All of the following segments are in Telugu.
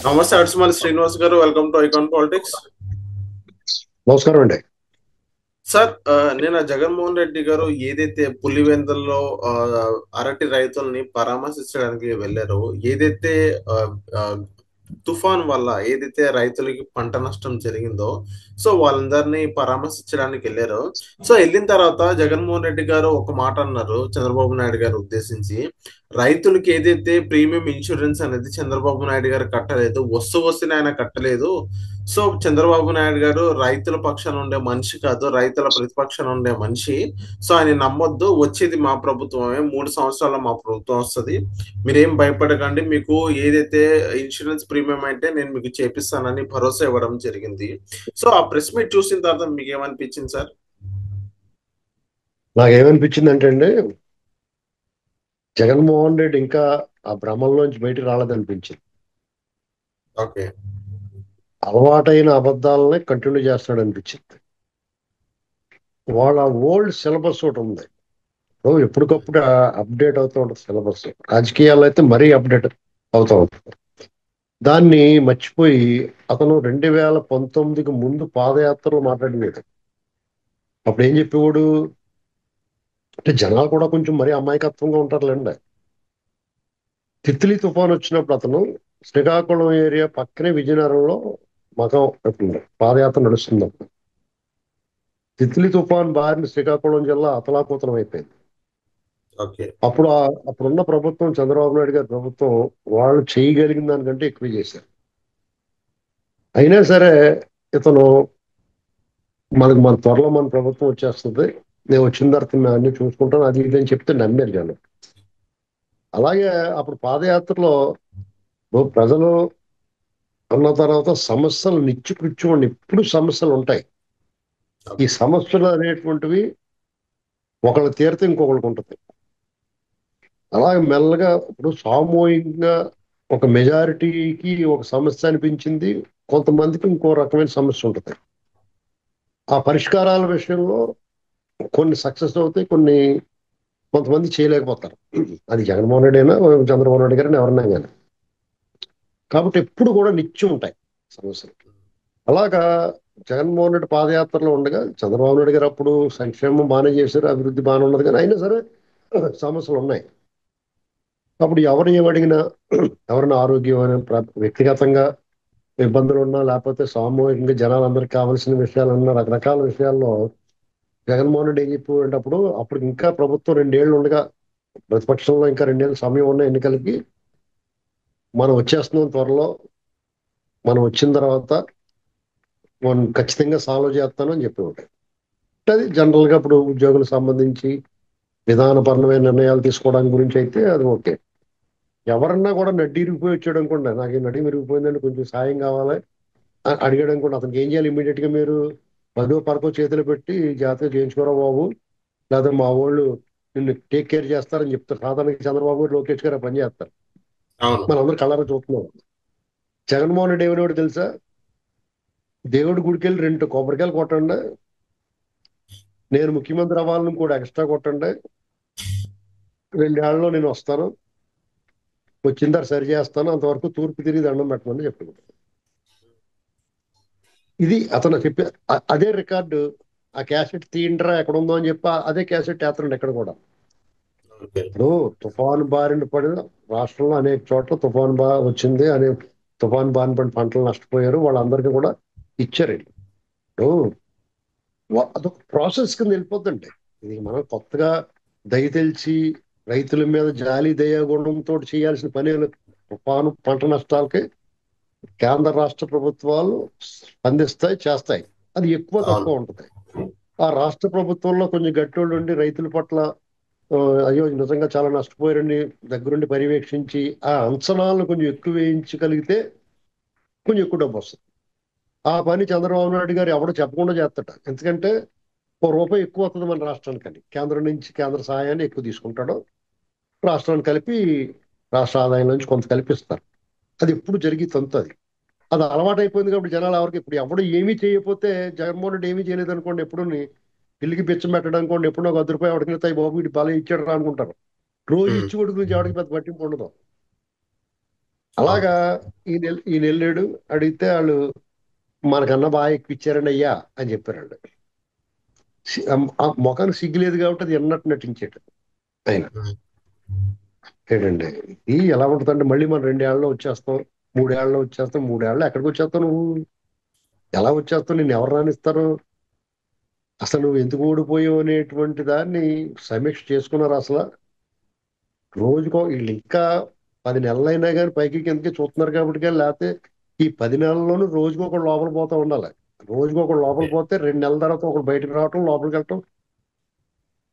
నమస్తే అడ్స్మల్ శ్రీనివాస్ గారు, వెల్కమ్ టు ఐకాన్ పాలిటిక్స్. నమస్కారం అండి. సార్, నేను జగన్మోహన్ రెడ్డి గారు ఏదైతే పులివెందుల్లో ఆ, అరటి రైతుల్ని పరామర్శించడానికి వెళ్ళారో, ఏదైతే ఆ, ఆ, తుఫాన్ వల్ల ఏదైతే రైతులకి పంట నష్టం జరిగిందో, సో వాళ్ళందరినీ పరామర్శించడానికి వెళ్ళారు. సో వెళ్ళిన తర్వాత జగన్మోహన్ రెడ్డి గారు ఒక మాట అన్నారు చంద్రబాబు నాయుడు గారు ఉద్దేశించి. రైతులకి ఏదైతే ప్రీమియం ఇన్సూరెన్స్ అనేది చంద్రబాబు నాయుడు గారు కట్టలేదు, వస్తూనే ఆయన కట్టలేదు. సో చంద్రబాబు నాయుడు గారు రైతుల పక్షాన ఉండే మనిషి కాదు, రైతుల ప్రతిపక్షాన ఉండే మనిషి. సో ఆయన నమ్మొద్దు, వచ్చేది మా ప్రభుత్వమే, 3 సంవత్సరాల మా ప్రభుత్వం వస్తుంది, మీరేం భయపడకండి, మీకు ఏదైతే ఇన్సూరెన్స్ ప్రీమియం అంటే నేను మీకు చేపిస్తానని భరోసా ఇవ్వడం జరిగింది. సో ఆ ప్రెస్ మీట్ చూసిన తర్వాత మీకు ఏమనిపించింది సార్? నాకేమనిపించింది అంటే అండి, జగన్మోహన్ రెడ్డి ఇంకా ఆ భ్రమంలోంచి బయటకు రాలేదనిపించింది. ఓకే. అలవాటైన అబద్ధాలనే కంటిన్యూ చేస్తాడు అనిపించింది. వాళ్ళ ఓల్డ్ సిలబస్ ఒకటి ఉంది. ఇప్పుడు ఎప్పటికప్పుడు అప్డేట్ అవుతూ ఉంటుంది సిలబస్. రాజకీయాల్లో అయితే మరీ అప్డేట్ అవుతూ ఉంటుంది. దాన్ని మర్చిపోయి అతను 2019కి ముందు పాదయాత్రలో మాట్లాడినాడు. అప్పుడు ఏం చెప్పేవాడు అంటే, జనాలు కూడా కొంచెం మరీ అమాయకత్వంగా ఉంటారులేండి. తిత్లీ తుఫాన్ వచ్చినప్పుడు అతను శ్రీకాకుళం ఏరియా పక్కనే విజయనగరంలో మకం పెట్టింది, పాదయాత్ర నడుస్తుంది అప్పుడు. తిత్లీ తుఫాన్ బారిన శ్రీకాకుళం జిల్లా అతలాకుతలం అయిపోయింది. ఓకే. అప్పుడున్న ప్రభుత్వం, చంద్రబాబు నాయుడు గారి ప్రభుత్వం, వాళ్ళు చేయగలిగిన దానికంటే ఎక్కువ చేశారు. అయినా సరే ఇతను మన త్వరలో మన ప్రభుత్వం వచ్చేస్తుంది, నేను వచ్చిన తర్వాత మేము అన్ని చూసుకుంటాను, అది ఇది అని చెప్తే నమ్మారు జనం. అలాగే అప్పుడు పాదయాత్రలో ప్రజలు అన్న తర్వాత సమస్యలు నిత్యకృత్యం, ఎప్పుడు సమస్యలు ఉంటాయి. ఈ ఓకే. సమస్యలు అనేటువంటివి ఒకళ్ళు తీరితే ఇంకొకరికి ఉంటుంది. అలాగే మెల్లగా ఇప్పుడు సామూహికంగా ఒక మెజారిటీకి ఒక సమస్య అనిపించింది, కొంతమందికి ఇంకో రకమైన సమస్య ఉంటుంది. ఆ పరిష్కారాల విషయంలో కొన్ని సక్సెస్ అవుతాయి, కొన్ని కొంతమంది చేయలేకపోతారు. అది జగన్మోహన్ రెడ్డి అయినా చంద్రబాబు నాయుడు గారిని ఎవరన్నా కానీ. కాబట్టి ఎప్పుడు కూడా నిత్యం ఉంటాయి సమస్యలు. అలాగా జగన్మోహన్ రెడ్డి పాదయాత్రలో ఉండగా చంద్రబాబు నాయుడు గారు అప్పుడు సంక్షేమం బాగానే చేశారు, అభివృద్ధి బాగానే ఉన్నది, కానీ అయినా సరే సమస్యలు ఉన్నాయి. అప్పుడు ఎవరు ఏమడిగినా, ఎవరైనా ఆరోగ్యమైన వ్యక్తిగతంగా ఇబ్బందులు ఉన్నా, లేకపోతే సామూహికంగా జనాలందరికీ కావాల్సిన విషయాలున్నా, రకరకాల విషయాల్లో జగన్మోహన్ రెడ్డి ఏం చెప్పేటప్పుడు, అప్పుడు ఇంకా ప్రభుత్వం 2 ఏళ్ళు ఉండగా, ప్రతిపక్షంలో ఇంకా 2 ఏళ్ళు సమయం ఉన్న ఎన్నికలకి మనం వచ్చేస్తున్నాం త్వరలో, మనం వచ్చిన తర్వాత మనం ఖచ్చితంగా సాల్వ్ చేస్తాను అని చెప్పి. అది జనరల్ గా ఇప్పుడు ఉద్యోగులకు సంబంధించి విధానపరమైన నిర్ణయాలు తీసుకోవడానికి గురించి అయితే అది ఓకే. ఎవరన్నా కూడా నడ్డి ఇరిగిపోయి వచ్చాడు అనుకోండి, నాకు ఈ నడి విరిగిపోయిందంటే కొంచెం సాయం కావాలి అడిగాడు అనుకోండి, అతనికి ఏం చేయాలి? ఇమీడియట్ గా మీరు 10 పరకో చేతులు పెట్టి జాతర చేయించుకోరా బాబు, లేదా మా వాళ్ళు నిన్ను టేక్ కేర్ చేస్తారని చెప్తారు. సాధారణంగా చంద్రబాబు గారు, లోకేష్ గారు ఆ పని చేస్తారు. అవును. మనందరూ కళ్ళారా చూస్తున్నాం. జగన్మోహన్ రెడ్డి ఏమనేవాడు తెలుసా? దేవుడి గుడికి వెళ్ళి 2 కొబ్బరికాయలు కొట్టండి, నేను ముఖ్యమంత్రి అవ్వాలని కూడా ఎక్స్ట్రా కొట్టండి, 2 ఏళ్లలో నేను వస్తాను, వచ్చిన తర్వాత సరి చేస్తాను, అంతవరకు తూర్పు తిరిగి దండం పెట్టమని చెప్పాడు. ఇది అతను చెప్పే అదే రికార్డు. ఆ క్యాసెట్ తీయండిరా ఎక్కడ ఉందో అని చెప్పి అదే క్యాసెట్ వేస్తున్నాడు ఎక్కడ కూడా. ఓకే. ఇప్పుడు తుఫాను బారిన పడిన రాష్ట్రంలో అనేక చోట్ల తుఫాను వచ్చింది, తుఫాను బారిన పడిన పంటలు నష్టపోయారు, వాళ్ళందరికీ కూడా ఇచ్చారు. ఇప్పుడు అదొక ప్రాసెస్ కింద వెళ్ళిపోతుంటే, ఇది మనం కొత్తగా దయ తెలిసి రైతుల మీద జాలి దయ గుణంతో చేయాల్సిన పని లేదు. తుఫాను పంట నష్టాలకి కేంద్ర రాష్ట్ర ప్రభుత్వాలు స్పందిస్తాయి, చేస్తాయి. అది ఎక్కువ అవును. తక్కువ ఉంటుంది. ఆ రాష్ట్ర ప్రభుత్వంలో కొంచెం గట్టోళ్ళు ఉండి రైతుల పట్ల ఆ, అయ్యో నిజంగా చాలా నష్టపోయారని దగ్గరుండి పర్యవేక్షించి ఆ అంచనాలను కొంచెం ఎక్కువ వేయించగలిగితే కొంచెం ఎక్కువ డబ్బు వస్తుంది. ఆ పని చంద్రబాబు నాయుడు గారు ఎవడో చెప్పకుండా చేస్తాట. ఎందుకంటే రూపాయి ఎక్కువ వస్తుంది మన రాష్ట్రానికని, కేంద్రం నుంచి కేంద్ర సహాయాన్ని ఎక్కువ తీసుకుంటాడు, రాష్ట్రాన్ని కలిపి రాష్ట్ర ఆదాయం నుంచి కొంత కల్పిస్తారు. అది ఎప్పుడు జరిగి తంతు. అది అలవాటు అయిపోయింది కాబట్టి జనాలు ఎవరికి, ఇప్పుడు ఎవడు ఏమీ చేయకపోతే, జగన్మోహన్ రెడ్డి ఏమీ చేయలేదు అనుకోండి, ఎప్పుడు పిల్లికి బిచ్చం పెట్టడం అనుకోండి, ఎప్పుడు ఒక 10 రూపాయలు ఎవరికి ఇస్తాయి బాబు, ఇటు బలం ఇచ్చాడు రా అనుకుంటారు. రోజు ఉమ్. ఇచ్చి కొడుకు నుంచి ఎవరికి పెద్ద పట్టింపు ఉండదు. అలాగా అవును. ఈయన వెళ్ళాడు. అడిగితే వాళ్ళు మనకన్నా బాగా ఎక్కువ ఇచ్చారండి అయ్యా అని చెప్పారండి. ఆ ముఖానికి సిగ్గులేదు కాబట్టి అది ఎన్నట్టు నటించాడు ఆయన. ఉమ్. ఏంటండి ఇది ఎలా ఉంటుందంటే మళ్ళీ మనం 2 ఏళ్లలో వచ్చేస్తాం, 3 ఏళ్లలో వచ్చేస్తాం. 3 ఏళ్ళు ఎక్కడికి వచ్చేస్తావు నువ్వు? ఎలా వచ్చేస్తావు? నిన్ను ఎవరు రాణిస్తారు? అసలు నువ్వు ఎందుకు ఓడిపోయావు అనేటువంటి దాన్ని సమీక్ష చేసుకున్నారు అసలు. రోజుకో వీళ్ళు ఇంకా 10 నెలలైనా కానీ పైకి కిందకి చూస్తున్నారు కాబట్టి కానీ, లేకపోతే ఈ 10 నెలల్లోనూ రోజుకు ఒకడు లోపల పోతా ఉండాలి. రోజుకు ఒకడు లోపల ఓకే. పోతే 2 నెలల తర్వాత ఒకడు బయటకు రావటం, లోపలికి వెళ్ళటం,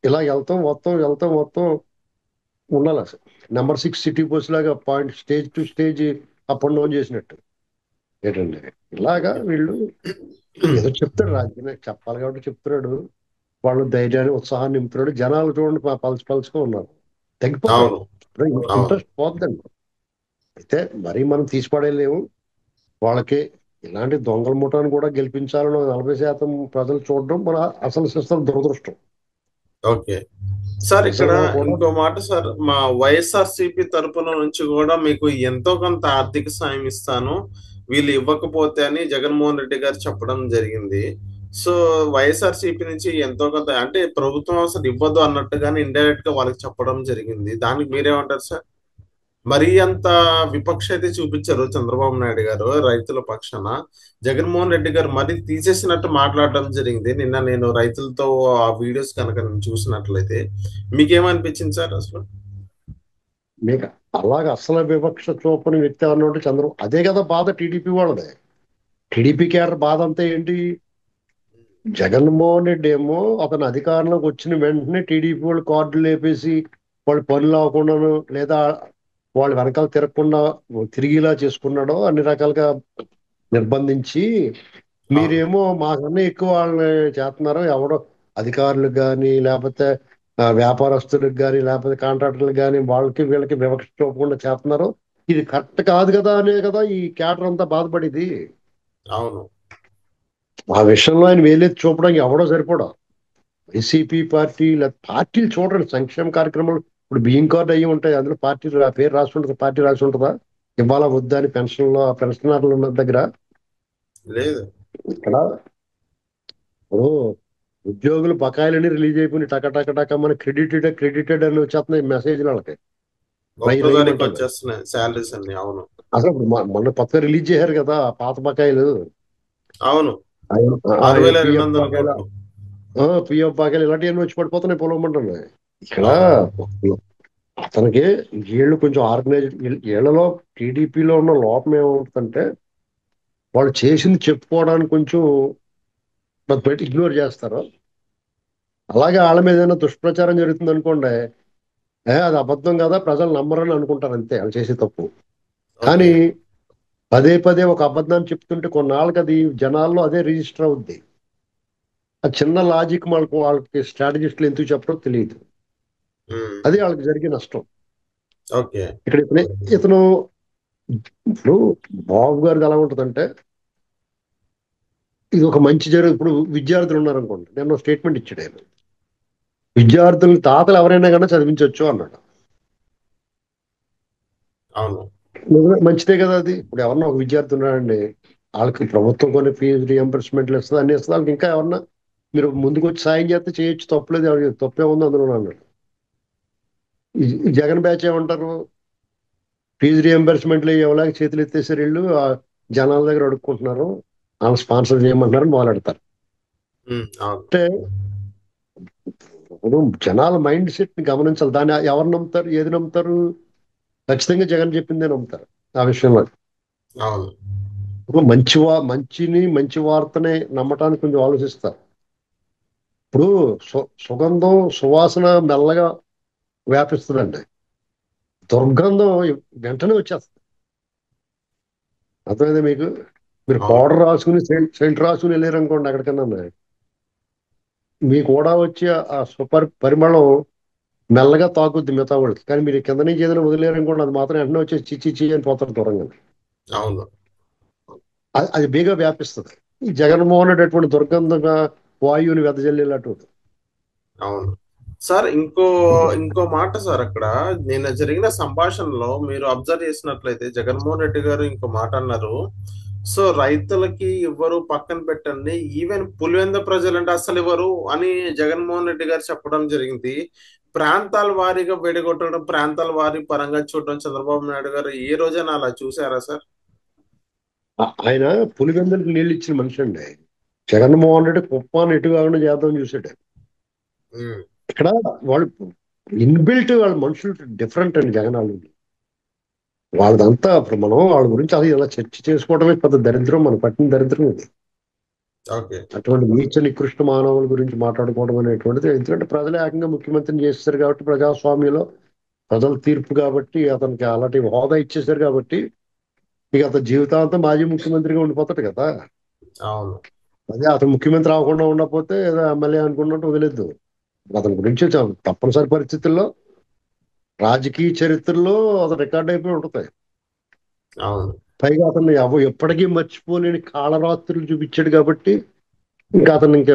ఇలా వెళ్తాం వస్తాం వెళ్తాం వస్తాం ఉండాలి. అసలు నెంబర్ 6 సిటీ బస్ లాగా point stage to stage up and down చేసినట్టు. ఏంటండి ఇలాగా ఓకే. వీళ్ళు ఏదో చెప్తాడు, రాజకీయ చెప్పాలి కాబట్టి చెప్తున్నాడు. వాళ్ళు ధైర్యాన్ని ఉత్సాహాన్ని నింపుతున్నాడు. జనాలు చూడండి పలుచు పలుచుగా ఉన్నారు, తగ్గిపోతారు. అవును. అవును. ఇంట్రెస్ట్ పోద్దండి. అయితే మరీ మనం తీసిపడేయలేము. వాళ్ళకి ఇలాంటి దొంగల ముఠాన్ని కూడా గెలిపించాలని 40% ప్రజలు చూడడం మన అసలు సిస్టమ్ దురదృష్టం. ఓకే. సార్ ఇక్కడ నిజంగా కూడా ఇంకో మాట సార్, మా వైఎస్ఆర్‌సీపీ తరపున నుంచి కూడా మీకు ఎంతో కొంత ఆర్థిక సాయం ఇస్తాను, వీళ్ళు ఇవ్వకపోతే అని జగన్మోహన్ రెడ్డి గారు చెప్పడం జరిగింది. సో, వైఎస్ఆర్‌సీపీ నుంచి ఎంతో కొంత అంటే ప్రభుత్వం అసలు ఇవ్వదు అన్నట్టుగానే ఇండైరెక్ట్ గా వాళ్ళకి చెప్పడం జరిగింది. దానికి మీరేమంటారు సార్? మరీ అంత విపక్ష అయితే చూపించారు చంద్రబాబు నాయుడు గారు రైతుల పక్షాన. జగన్మోహన్ రెడ్డి గారు మరీ తీసేసినట్టు మాట్లాడడం జరిగింది. నిన్న నేను రైతులతో ఆ వీడియోస్ కనుక నేను చూసినట్లయితే మీకేమనిపించింది సార్ అసలు? మీకు అలాగే అసలు వివక్ష చూపని వ్యక్తి ఎవరన్నా ఉంటే అదే కదా బాధ టీడీపీ వాళ్ళదే. టీడీపీ కేడర్ బాధ అంతా ఏంటి? జగన్మోహన్ రెడ్డి ఏమో అతను అధికారంలోకి వచ్చిన వెంటనే టీడీపీ వాళ్ళు కార్డులు లేపేసి వాళ్ళు పనులు అవ్వకుండాను, లేదా వాళ్ళు వెనకాల తిరగకుండా తిరిగిలా చేసుకున్నాడో అన్ని రకాలుగా నిర్బంధించి, అవును. మీరేమో మాకన్నా ఎక్కువ వాళ్ళని చేస్తున్నారు. ఎవడో అధికారులకు కానీ, లేకపోతే వ్యాపారస్తులకు కానీ, లేకపోతే కాంట్రాక్టర్లకు కానీ, వాళ్ళకి వీళ్ళకి వివక్ష చూపకుండా చేస్తున్నారు. ఇది కరెక్ట్ కాదు కదా అనే కదా ఈ క్యాడర్ అంతా బాధపడేది. అవును. ఆ విషయంలో ఆయన వేలెత్తి చూపడానికి ఎవడో సరిపోడా. వైసీపీ పార్టీ లేదా పార్టీలు చూడండి, సంక్షేమ కార్యక్రమాలు ఇప్పుడు బియ్యం కార్డు అయ్యి ఉంటాయి, అందులో పార్టీ పేరు రాసి ఉంటుంది, పార్టీ రాసి ఉంటుందా? ఇవాళ వద్దా అని పెన్షన్లో పెన్షనర్లు ఉన్న దగ్గర లేదు. ఇక్కడ ఇప్పుడు ఉద్యోగులు బకాయిలని రిలీజ్ అయిపోయి టక టక టక మన క్రెడిటెడ్ క్రెడిటెడ్ అని వచ్చేస్తున్నాయి మెసేజ్లు వాళ్ళకి. ఒక్కసారికి రైమంటుంది. వచ్చేస్తున్నాయి శాలరీస్ అన్ని. అవును. అసలు ఇప్పుడు మొన్న కొత్తగా రిలీజ్ చేశారు కదా పాత బకాయిలు. అవును. ఆ ఆరు వేల రెండు పిఎఫ్ వందల బకాయిలు, కోట్లు పిఎఫ్ బకాయిలు ఇలాంటివన్నీ వచ్చి పడిపోతున్నాయి పొలవమంటున్నాయి. ఇక్కడ అవును. అతనికి వీళ్ళు కొంచెం ఆర్గనైజ్, వీళ్ళలో టీడీపీలో ఉన్న లోపం ఏమవుతుందంటే వాళ్ళు చేసింది చెప్పుకోవడానికి కొంచెం పెట్టి ఇగ్నోర్ చేస్తారు. అలాగే వాళ్ళ మీద ఏదైనా దుష్ప్రచారం జరుగుతుంది అనుకోండి, అది అబద్ధం కదా ప్రజలు నమ్మరని అనుకుంటారు, అంతే వాళ్ళు చేసే తప్పు. ఓకే. కానీ పదే పదే ఒక అబద్ధాన్ని చెప్తుంటే కొన్నాళ్ళకి అది జనాల్లో అదే రిజిస్టర్ అవుద్ది. ఆ చిన్న లాజిక్ వాళ్ళకి స్ట్రాటజిస్టులు ఎందుకు చెప్పడో తెలియదు. ఉమ్. అది వాళ్ళకి జరిగే నష్టం. ఓకే. ఇక్కడ ఇతను ఇప్పుడు బాబు గారిది ఎలా ఉంటుందంటే, ఇది ఒక మంచి ఇప్పుడు విద్యార్థులు ఉన్నారనుకోండి, నేను స్టేట్మెంట్ ఇచ్చాడు ఆయన. విద్యార్థులు తాతలు ఎవరైనా కానీ చదివించవచ్చు అన్నాడు. అవును. నిజమే, మంచిదే కదా అది. ఇప్పుడు ఎవరన్నా ఒక విద్యార్థి ఉన్నాడండి, వాళ్ళకి ప్రభుత్వం కొన్ని ఫీజు రియంబర్స్మెంట్లు ఇస్తుంది, అన్ని ఇస్తుంది. వాళ్ళకి ఇంకా ఎవరన్నా మీరు ముందుకు వచ్చి సాయం చేస్తే చేయొచ్చు, తప్పులేదు, తప్పే ఉంది అందులో అన్నాడు. ఈ జగన్ బ్యాచ్ ఏమంటారు? ఫీజు రియంబర్స్మెంట్లు ఎవరికి చేతులు ఎత్తేసారు వీళ్ళు, ఆ జనాల దగ్గర అడుక్కుంటున్నారు, వాళ్ళు స్పాన్సర్ చేయమంటున్నారు మొదలెడతారు. అవును. అంటే ఇప్పుడు జనాల మైండ్ సెట్ ని గమనించాలి. దాన్ని ఎవరు నమ్ముతారు, ఏది నమ్ముతారు? ఖచ్చితంగా జగన్ చెప్పిందే నమ్ముతారు ఆ విషయంలో. అవును. ఇప్పుడు మంచిని మంచి వార్తని నమ్మటానికి కొంచెం ఆలోచిస్తారు. ఇప్పుడు సుగంధం సువాసన మెల్లగా వ్యాపిస్తుందండి, దుర్గంధం వెంటనే వచ్చేస్తుంది. అర్థమైంది మీకు? మీరు అవును. పౌడర్ రాసుకుని సెంట్ రాసుకుని వెళ్ళారు అనుకోండి ఎక్కడికన్నా, మీకు కూడా వచ్చి ఆ సూపర్ పరిమళం మెల్లగా తాకుద్ది మిగతా వాళ్ళకి. కానీ మీరు కింద నుంచి ఏదైనా వదిలేరనుకోండి, అది మాత్రం వెంటనే వచ్చి చిచ్చి అని పోతారు దూరంగా. అవును. అది బేగా వ్యాపిస్తుంది. ఈ జగన్మోహన్ రెడ్డి అటువంటి దుర్గంధంగా వాయువుని వెదజల్లేటటువంటి. అవును. సార్ ఇంకో మాట సార్, అక్కడ నిన్న జరిగిన సంభాషణలో మీరు అబ్జర్వ్ చేసినట్లయితే జగన్మోహన్ రెడ్డి గారు ఇంకో మాట అన్నారు. సో రైతులకి ఇవ్వరు పక్కన పెట్టండి, ఈవెన్ పులివెంద ప్రజలంటే అసలు ఇవ్వరు అని జగన్మోహన్ రెడ్డి గారు చెప్పడం జరిగింది. ప్రాంతాల వారీగా విడగొట్టడం, ప్రాంతాల వారి పరంగా చూడడం చంద్రబాబు నాయుడు గారు ఏ రోజైనా అలా చూసారా సార్? ఆయన పులివెందులకు నీళ్ళు ఇచ్చిన మనిషి అండి. జగన్మోహన్ రెడ్డి కుప్పాన్ని ఎటు కాకుండా చేద్దామని చూసాడు. ఉమ్, ఇక్కడ వాళ్ళు ఇన్బిల్ట్ వాళ్ళ మనుషులు డిఫరెంట్ అండి జగన్ వాళ్ళు. వాళ్ళదంతా ఇప్పుడు మనం వాళ్ళ గురించి అది ఇలా చర్చ చేసుకోవడమే పెద్ద దరిద్రం, మన పట్టిన దరిద్రం ఇది. ఓకే. అటువంటి నీచ నికృష్ట మానవుల గురించి మాట్లాడుకోవడం అనేటువంటిది, ఎందుకంటే ప్రజలే ఏకంగా ముఖ్యమంత్రిని చేస్తారు కాబట్టి, ప్రజాస్వామ్యంలో ప్రజల తీర్పు కాబట్టి అతనికి అలాంటి హోదా ఇచ్చేసారు కాబట్టి ఇక అతని జీవితాంతం మాజీ ముఖ్యమంత్రిగా ఉండిపోతాడు కదా. అవును. అదే అతను ముఖ్యమంత్రి అవ్వకుండా ఉండకపోతే ఏదో ఎమ్మెల్యే అనుకున్నట్టు వదిలేదు. అతని గురించి తప్పనిసరి పరిస్థితుల్లో రాజకీయ చరిత్రలో అతను రికార్డ్ అయిపోయి ఉంటుంది. అవును. పైగా అతన్ని ఎప్పటికీ మర్చిపోలేని కాళరాత్రులు చూపించాడు కాబట్టి ఇంకా అతను ఇంకా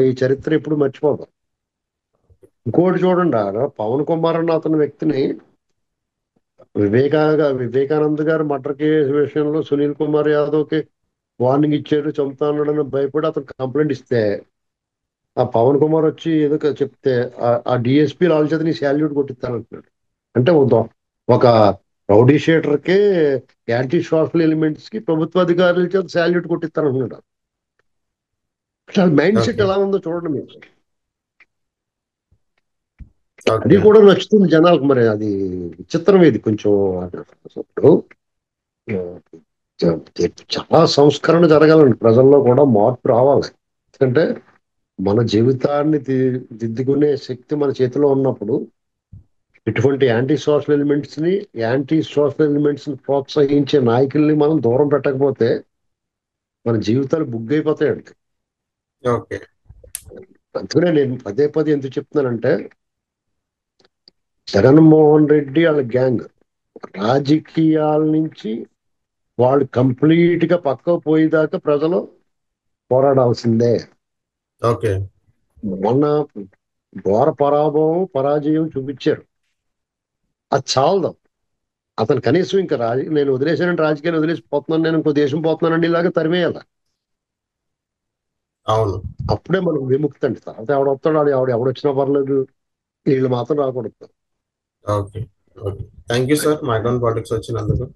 ఈ చరిత్ర ఎప్పుడు మర్చిపోదు. ఇంకోటి చూడండి, పవన్ కుమార్ అన్న అతని వ్యక్తిని వివేకానంద్ గారు మర్డర్ కేసు విషయంలో సునీల్ కుమార్ యాదవ్ కి వార్నింగ్ ఇచ్చారు, చంపుతానని భయపడి అతను కంప్లైంట్ ఇస్తే ఆ పవన్ కుమార్ వచ్చి ఏదో చెప్తే ఆ డిఎస్పీ వాళ్ళ చేత నీ శాల్యూట్ కొట్టిస్తానంటున్నాడు. అంటే ఒక రౌడీ షీటర్ కి, యాంటీ సోషల్ ఎలిమెంట్స్ కి ప్రభుత్వ అధికారుల చేత శాల్యూట్ కొట్టిస్తానంటున్నాడు. అసలు మైండ్ సెట్ ఓకే. ఎలా ఉందో చూడండి మీరు. అది ఓకే. కూడా నచ్చుతుంది జనాలకు. మరి అది విచిత్రం ఇది కొంచెం. ఇప్పుడు చాలా సంస్కరణ జరగాలండి, ప్రజల్లో కూడా మార్పు రావాలి. ఎందుకంటే మన జీవితాన్ని దిద్దుకునే శక్తి మన చేతిలో ఉన్నప్పుడు ఇటువంటి యాంటీ సోషల్ ఎలిమెంట్స్ ని ప్రోత్సహించే నాయకుల్ని మనం దూరం పెట్టకపోతే మన జీవితాలు బుగ్గైపోతాయండి. ఓకే. అందుకనే నేను పదే పదే ఎందుకు చెప్తున్నానంటే, జగన్మోహన్ రెడ్డి వాళ్ళ గ్యాంగ్ రాజకీయాల నుంచి వాళ్ళు కంప్లీట్ గా పక్కకు పోయేదాకా ప్రజలు పోరాడాల్సిందే. ఓకే. మొన్న ఘోర పరాజయం చూపించారు. అది చాలదు. అతను కనీసం ఇంకా నేను వదిలేసానంటే రాజకీయాలు వదిలేసి పోతున్నాను, నేను ఇంకో దేశం పోతున్నానండి ఇలాగా తరిమేయాల. అవును. అప్పుడే మనకు విముక్తి అండి. తర్వాత ఎవడొస్తాడు, ఎవడొచ్చినా పర్లేదు, వీళ్ళు మాత్రం రాకూడదు. Okay. Okay. Thank you sir మా అకౌంట్ పాలిటిక్స్ వచ్చినందుకు.